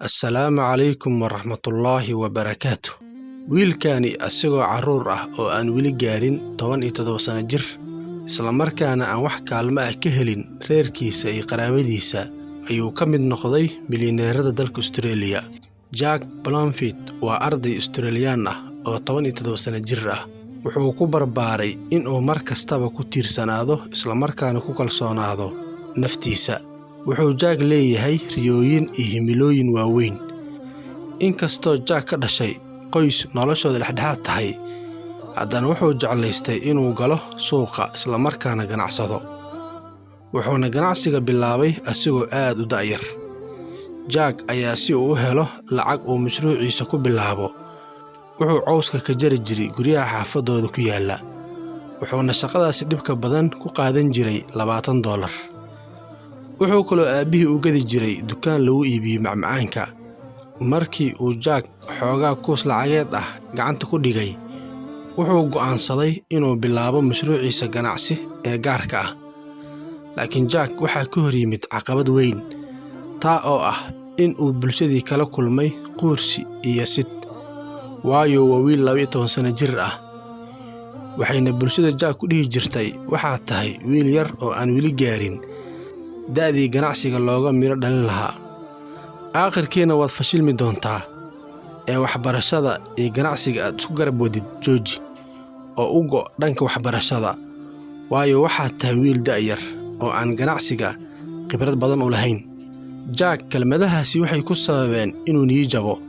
Assalaamu calaykum waraxmatullaahi wabarakaatuh. Wiilkaani asigoo carruur ah oo aan weli gaarin 17 sano jir, isla markaana aan wax kaalmo ah ka helin reerkiisa iyo qaraabadiisa, ayuu ka mid noqday milyaneerada dalka Australia. Jack Blomfield waa arday Australian ah oo 17 sano jir ah. Wuxuu ku barbaaray inuu mar kastaba ku tiirsanaado isla markaana ku kalsoonaado naftiisa. Wuxuu Jack leeyahay riyooyin iyo himilooyin waaweyn. Inkastoo Jack ka dhashay qoys noloshooda dhexdhexaad tahay, haddana wuxuu jeclaystay inuu galo suuqa isla markaana ganacsado. Wuxuuna ganacsiga bilaabay asigoo aad u da'yar. Jack ayaa si uu u helo lacag uu mashruuciisa ku bilaabo, wuxuu cawska ka jari jiray guryaha xaafadooda ku yaala. Wuxuuna shaqadaasi dhibka badan ku qaadan jiray $20. Wuxuu kaloo aabihii u gadi jiray dukaan lagu iibiyo macmacaanka. Markii uu Jack xoogaa kuus lacageed ah gacanta ku dhigay, wuxuu go'aansaday inuu bilaabo mashruuciisa ganacsi ee gaarka ah. Laakiin Jack waxaa ka hor yimid caqabad weyn, taa oo ah in uu bulshadii kala kulmay quursi iyo sid. Waayo waa wiil 12 sano jir ah. Waxayna bulshada Jack ku dhihi jirtay waxaa tahay wiil yar oo aan weli gaarin da'dii ganacsiga looga miro dhalin lahaa. Aakhirkiina waad fashilmi doontaa ee waxbarashada iyo ganacsiga aad isku garab wadid jooji oo u go' dhanka waxbarashada. Waayo waxaa tahay wiil da'yar oo aan ganacsiga khibrad badan u lahayn. Jack kelmadahaasi waxay ku sababeen inuu niyad jabo,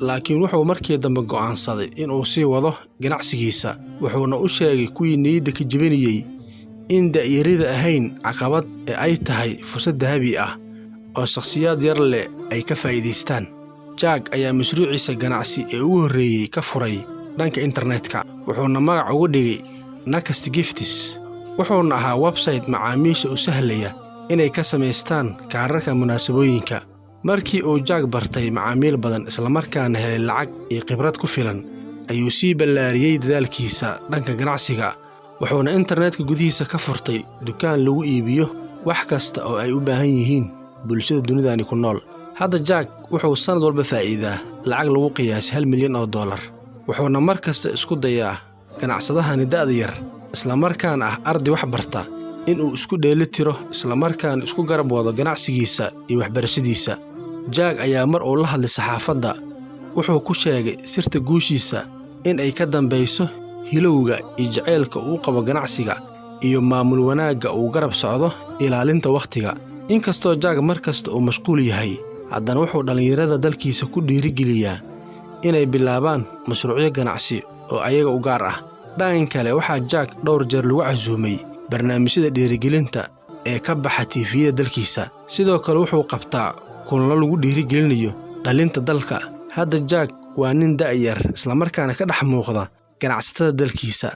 laakiin wuxuu markii dambe go'aansaday inuu sii wado ganacsigiisa. Wuxuuna u sheegay kuwii niyadda ka jebinayay in da'yarida ahayn caqabad ee ay tahay fursad dahabi ah oo shakhsiyaad yar leh ay ka faa'iidaystaan. Jack ayaa mashruuciisa ganacsi ee ugu horreeyay ka furay dhanka internetka, wuxuuna magac ugu dhigay Next Gifts. Wuxuuna ahaa website macaamiisha u sahlaya inay ka samaystaan kaararka munaasabooyinka. Markii uu Jack bartay macaamiil badan isla markaana helay lacag iyo khibrad ku filan, ayuu sii ballaariyay dadaalkiisa dhanka ganacsiga. Wuxuuna internetka gudihiisa ka furtay dukaan lagu iibiyo wax kasta oo ay u baahan yihiin bulshada dunidani ku nool. Hadda Jack wuxuu sanad walba faa'iidaa lacag lagu qiyaasay $1 milyan. Wuxuuna mar kasta isku dayaa ganacsadahani da'da yar isla markaana ah arday wax barta inuu isku dheelitiro isla markaana isku garab wado ganacsigiisa iyo waxbarashadiisa. Jack ayaa mar uu la hadlay saxaafadda wuxuu ku sheegay sirta guushiisa in ay ka dambayso hilowga iyo jaceylka uu qabo ganacsiga iyo maamul wanaagga uu garab socdo ilaalinta waqtiga. Inkastoo Jack markasta uu mashquul yahay, haddana wuxuu dhalinyarada dalkiisa ku dhiirigeliyaa inay bilaabaan mashruucyo ganacsi oo ayaga u gaar ah. Dhanka kale, waxaa Jack dhowr jeer lagu casuumay barnaamijyada dhiirigelinta ee ka baxa TV-da dalkiisa. Sidoo kale wuxuu qabtaa kulanno lagu dhiirigelinayo dhalinta dalka. Hadda Jack waa nin da'yar isla markaana ka dhex muuqda ganacsatada dalkiisa.